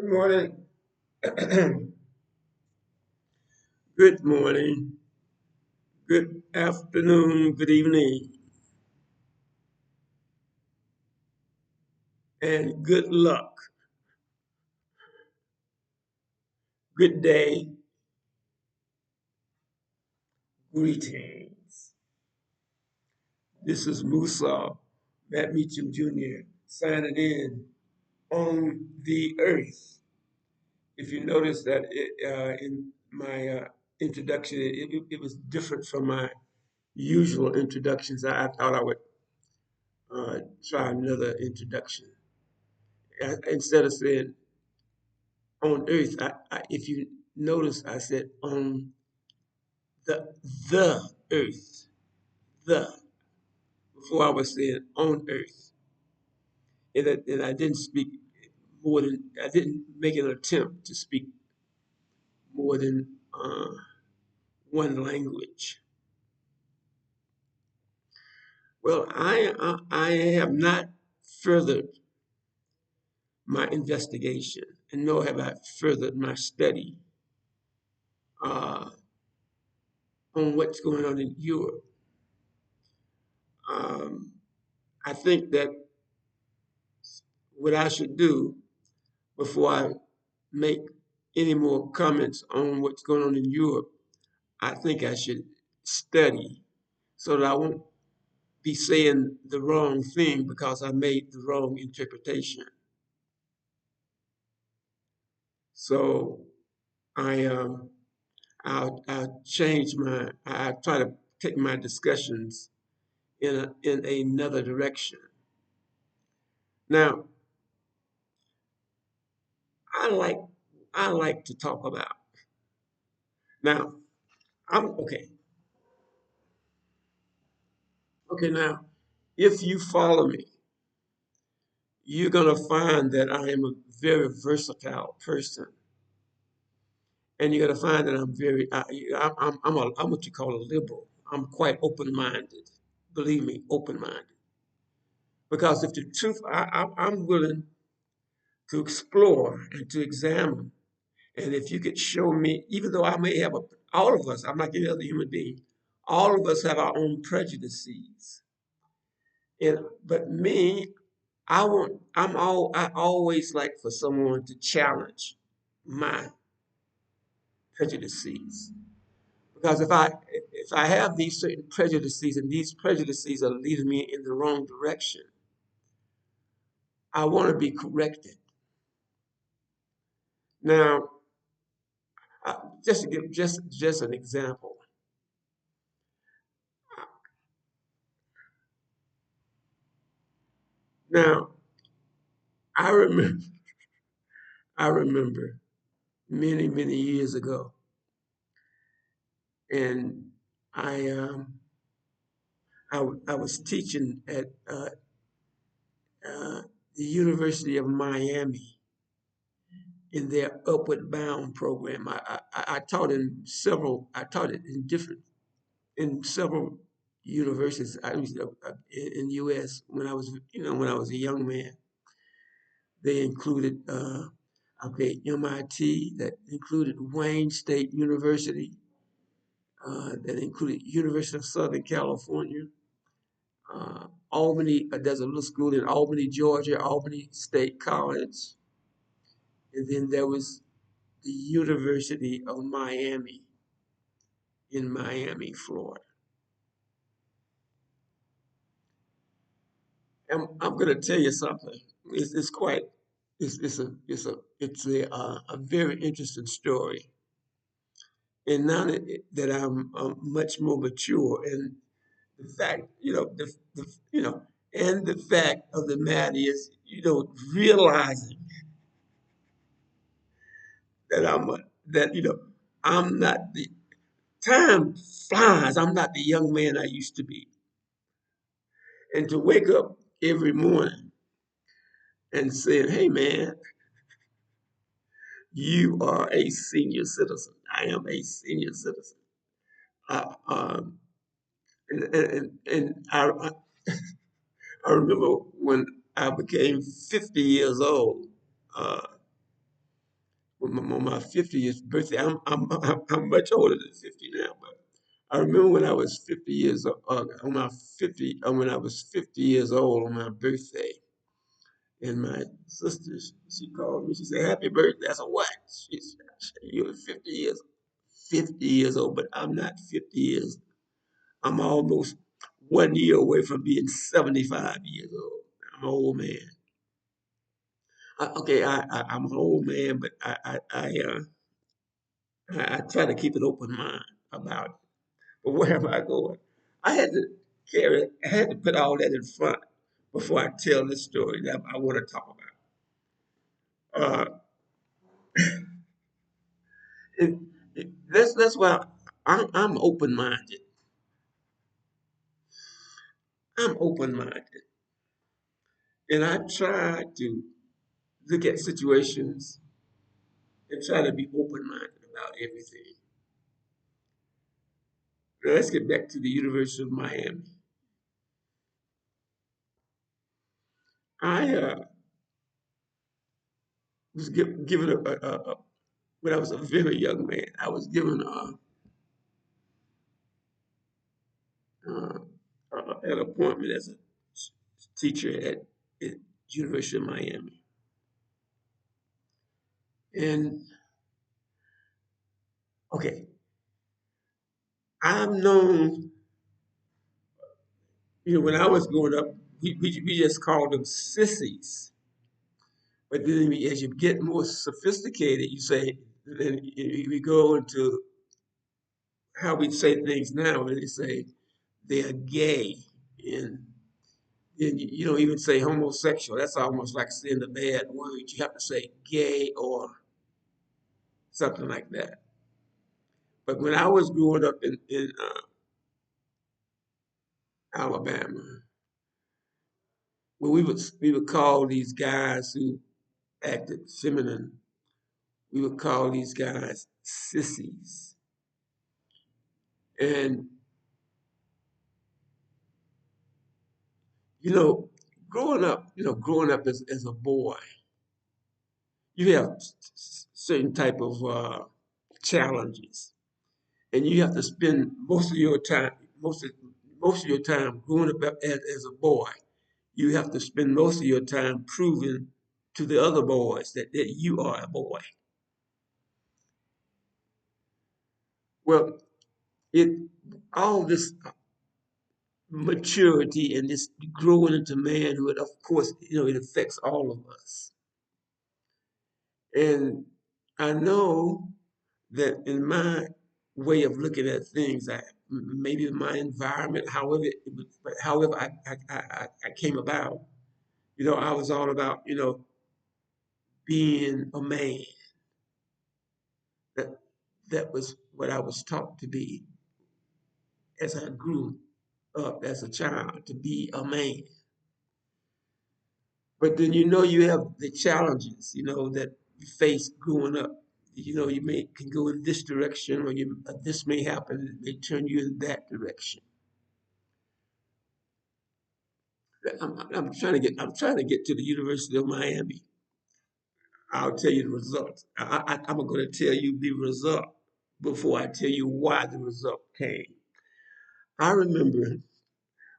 Good morning. Good morning. Good afternoon. Good evening. And good luck. Good day. Greetings. This is Musa Matt Meacham Jr. signing in on the earth. If you notice that in my introduction, it was different from my usual introductions. I thought I would try another introduction. Instead of saying on earth. If you notice, I said on the the earth, the before I was saying on earth, and I didn't speak more than I didn't make an attempt to speak more than one language. Well, I have not furthered my investigation, and nor have I furthered my study uh, on what's going on in Europe. Um, I think that what I should do before I make any more comments on what's going on in Europe, I think I should study so that I won't be saying the wrong thing because I made the wrong interpretation. So I I'll change my I try to take my discussions in another direction. Now I like I like to talk about now I'm okay now if you follow me you're going to find that I am a very versatile person. And you're going to find that I'm what you call a liberal. I'm quite open minded. Believe me, open minded. Because if the truth, I'm willing to explore and to examine. And if you could show me, even though I may have all of us, I'm like any other human being, all of us have our own prejudices. But me, I always like for someone to challenge my prejudices. Because if I have these certain prejudices and these prejudices are leading me in the wrong direction, I want to be corrected. Now, just to give just an example. Now, I remember I remember many years ago, and I I was teaching at uh, the University of Miami in their Upward Bound program. I taught in several. I taught it in several universities. I was in the U.S. when I was when I was a young man. They included MIT. That included Wayne State University. That included University of Southern California. Albany. There's a little school in Albany, Georgia. Albany State College. And then there was the University of Miami in Miami, Florida. I'm going to tell you something. It's quite it's a very interesting story. And now that I'm much more mature, and the fact and the fact of the matter is realizing that that I'm not the time flies. I'm not the young man I used to be, and to wake up every morning and saying, "Hey, man, you are a senior citizen. I am a senior citizen." Uh, um, and I remember when I became 50 years old. Uh, on my 50th birthday. I'm much older than 50 now, but I remember when I was 50 years on my 50 when I was 50 years old on my birthday, and my sister she called me. She said, "Happy birthday!" I said, "What?" She said, "You're 50 years old, but I'm not 50 years. I'm almost 1 year away from being 75 years old. I'm an old man. Okay, I'm an old man, but I try to keep an open mind about it. But where am I going? I had to I had to put all that in front before I tell this story that I want to talk about. It, that's why I'm open minded. I'm open minded, and I try to look at situations and try to be open minded about everything. Now, let's get back to the University of Miami. I was given when I was a very young man. I was given uh, an appointment as a teacher at University of Miami, and okay, I'm known. When I was growing up, we just called them sissies. But then as you get more sophisticated, you say, then we go into how we say things now, and they say they're gay. And then you don't even say homosexual. That's almost like saying a bad word. You have to say gay or something like that. But when I was growing up in Alabama, when we would call these guys who acted feminine, we would call these guys sissies. And you know, growing up as a boy, you have certain type of challenges, and you have to spend most of your time growing up as a boy. You have to spend most of your time proving to the other boys that you are a boy. Well, it all this maturity and this growing into manhood, of course, it affects all of us. And I know that in my way of looking at things, maybe my environment, however I came about, I was all about, being a man. That that was what I was taught to be as I grew up as a child, to be a man. But then you have the challenges, that you face growing up. You can go in this direction, or this may happen. It may turn you in that direction. I'm trying to get to the University of Miami. I'll tell you the results. I'm going to tell you the result before I tell you why the result came. I remember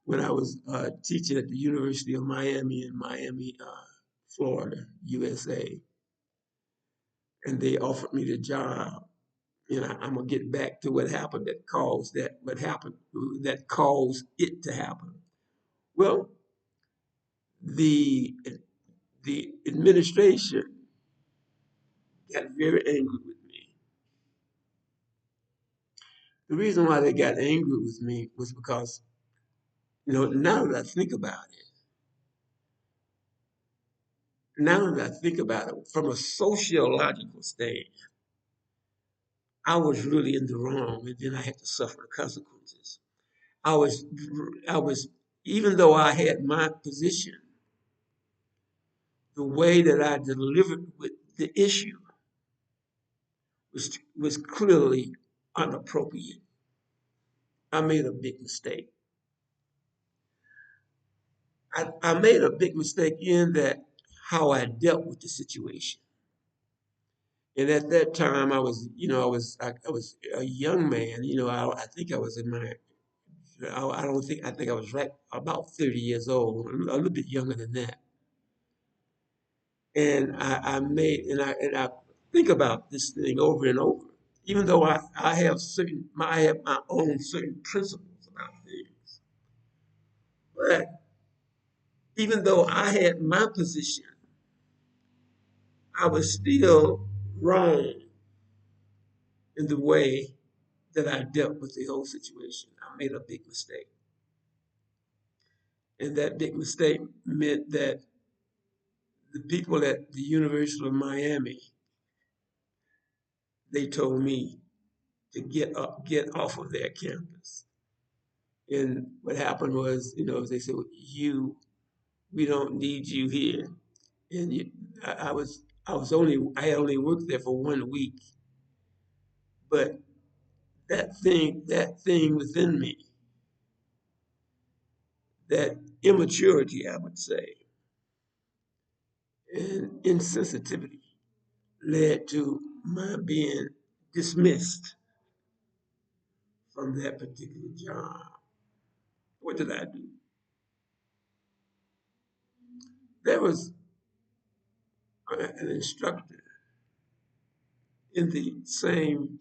when I was teaching at the University of Miami in Miami, Florida, USA, and they offered me the job. And I'm gonna get back to what happened that caused it to happen. Well, the the administration got very angry with me. The reason why they got angry with me was because, now that I think about it, from a sociological stage, I was really in the wrong, and then I had to suffer the consequences. I was, I was, even though I had my position, the way that I delivered with the issue was clearly inappropriate. I made a big mistake. I made a big mistake in that how I dealt with the situation. And at that time, I was a young man. I think I was in my, I don't think, I think I was right about 30 years old, a little bit younger than that. And and I think about this thing over and over, even though I have my own certain principles about things. But even though I had my position, I was still wrong in the way that I dealt with the whole situation. I made a big mistake. And that big mistake meant that the people at the University of Miami, they told me to get off of their campus. And what happened was, they said, we don't need you here. And I had only worked there for 1 week, but that thing within me, that immaturity, I would say, and insensitivity led to my being dismissed from that particular job. What did I do? There was an instructor in the same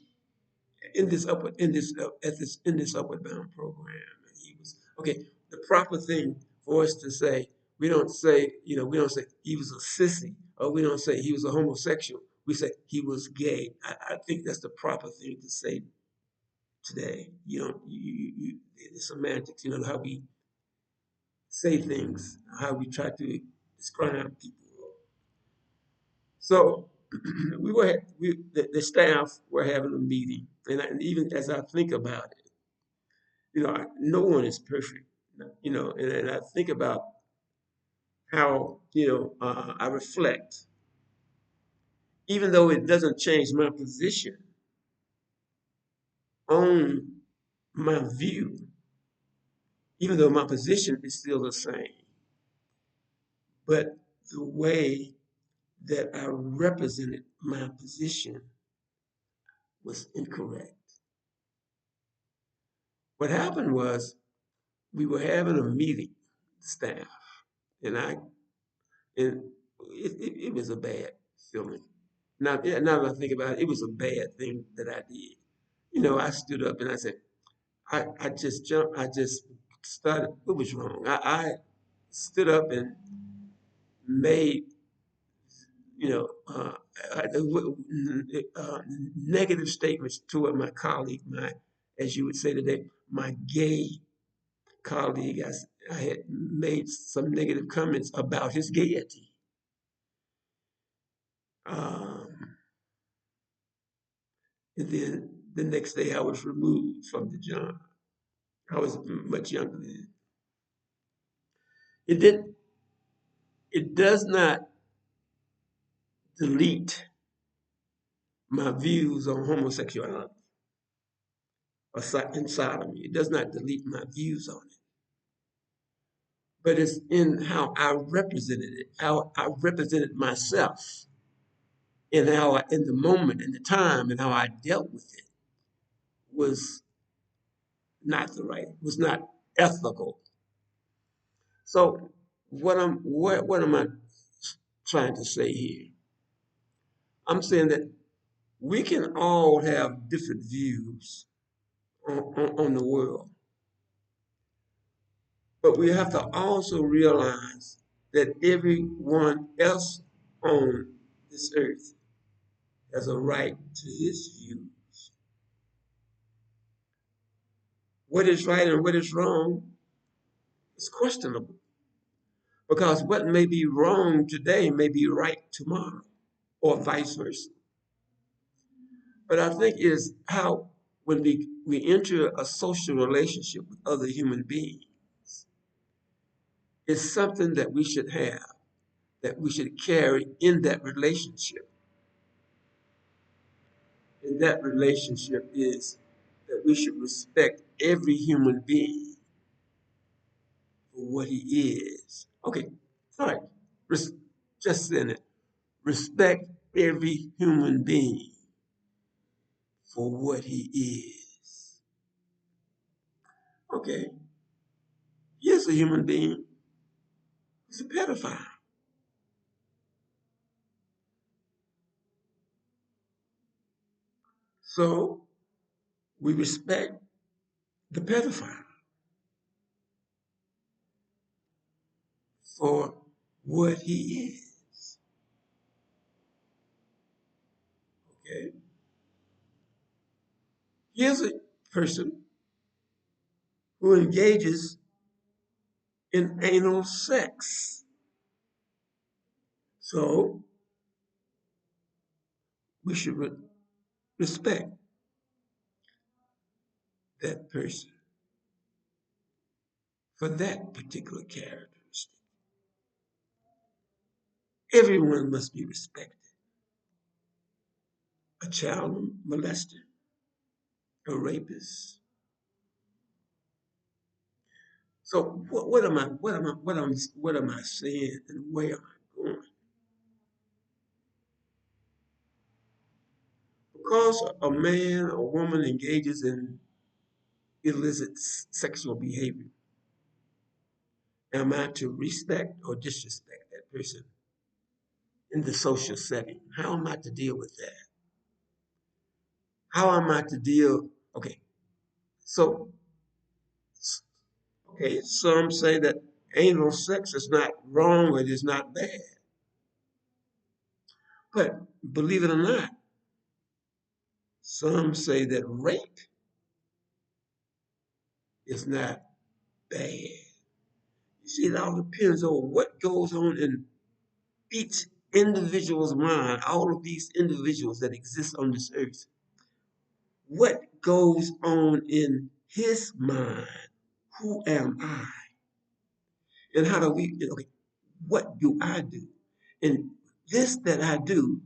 in this upward bound program, and he was okay. The proper thing for us to say, we don't say he was a sissy, or we don't say he was a homosexual. We say he was gay. I think that's the proper thing to say today. The semantics, how we say things, how we try to describe people. So the staff were having a meeting, and even as I think about it, no one is perfect, and I think about how, I reflect, even though it doesn't change my position on my view, even though my position is still the same, but the way that I represented my position was incorrect. What happened was we were having a meeting, staff, and and it was a bad feeling. Now that I think about it, it was a bad thing that I did. I stood up and I said, I just jumped, I just started, it was wrong. I stood up and made, you know, uh, negative statements toward my colleague, as you would say today, my gay colleague. I had made some negative comments about his gaiety. Um, and then the next day I was removed from the job. I was much younger then. It did. It does not delete my views on homosexuality and sodomy. It does not delete my views on it. But it's in how I represented it, how I represented myself, and how in the moment, in the time, and how I dealt with it was was not ethical. So what am I trying to say here? I'm saying that we can all have different views on the world, but we have to also realize that everyone else on this earth has a right to his views. What is right and what is wrong is questionable, because what may be wrong today may be right tomorrow, or vice versa. But I think is how, when we enter a social relationship with other human beings, it's something that we should have, that we should carry in that relationship. And that relationship is that we should respect every human being for what he is. Okay, all right. Just in it. Respect every human being for what he is. Okay, here's a human being who's a pedophile. So we respect the pedophile for what he is. Okay, here's a person who engages in anal sex. So we should respect that person for that particular characteristic. Everyone must be respected. A child molester, a rapist. So what am I saying and where am I going? Because a man or woman engages in illicit sexual behavior, am I to respect or disrespect that person in the social setting? How am I to deal with that? How am I to deal? Okay, so okay, some say that anal sex is not wrong, it is not bad. But believe it or not, some say that rape is not bad. You see, it all depends on what goes on in each individual's mind, all of these individuals that exist on this earth. What goes on in his mind? Who am I? And how do we, okay, what do I do? And this that I do,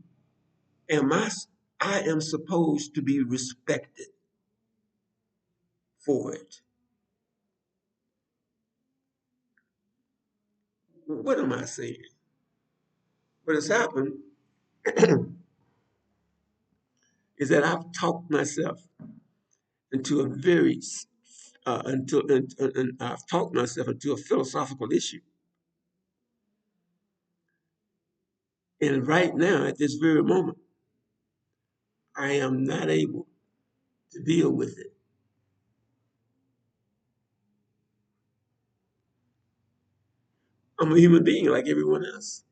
am I am supposed to be respected for it. What am I saying? What has happened is that I've talked myself into a very I've talked myself into a philosophical issue. And right now, at this very moment, I am not able to deal with it. I'm a human being like everyone else.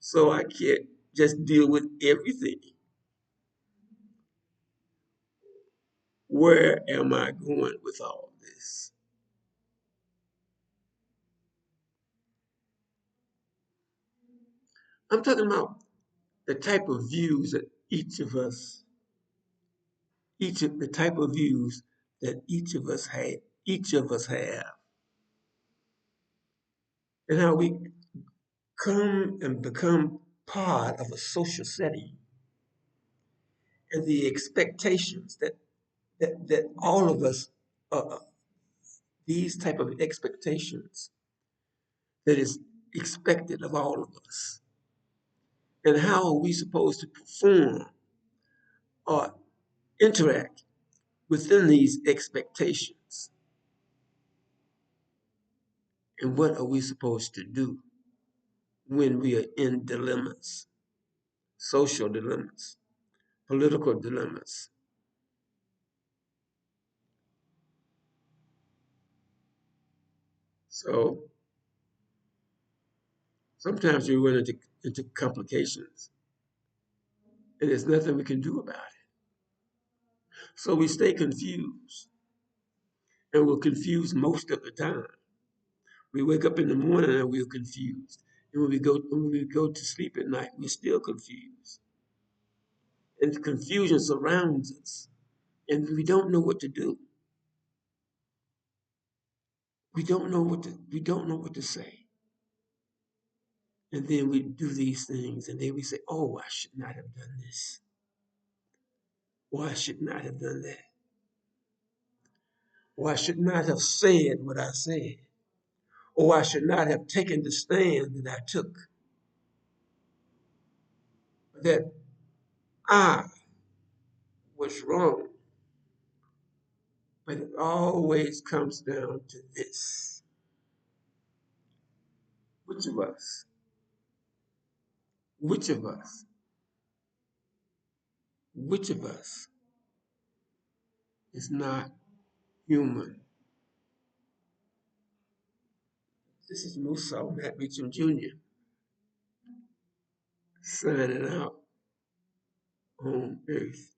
So I can't just deal with everything. Where am I going with all this? I'm talking about the type of views that the type of views that each of us have, and how we come and become part of a social setting, and the expectations that all of us, uh, these type of expectations that is expected of all of us, and how are we supposed to perform or interact within these expectations, and what are we supposed to do when we are in dilemmas, social dilemmas, political dilemmas. So sometimes we run into complications, and there's nothing we can do about it. So we stay confused, and we're confused most of the time. We wake up in the morning and we're confused. And when we go to sleep at night, we're still confused. And the confusion surrounds us. And we don't know what to do. We don't know what to say. And then we do these things, and then we say, oh, I should not have done this. Or I should not have done that. Or I should not have said what I said. Or I should not have taken the stand that I took. that I was wrong. But it always comes down to this. Which of us, which of us, which of us is not human? This is Musa Matt Beecham Jr. signing out on Earth.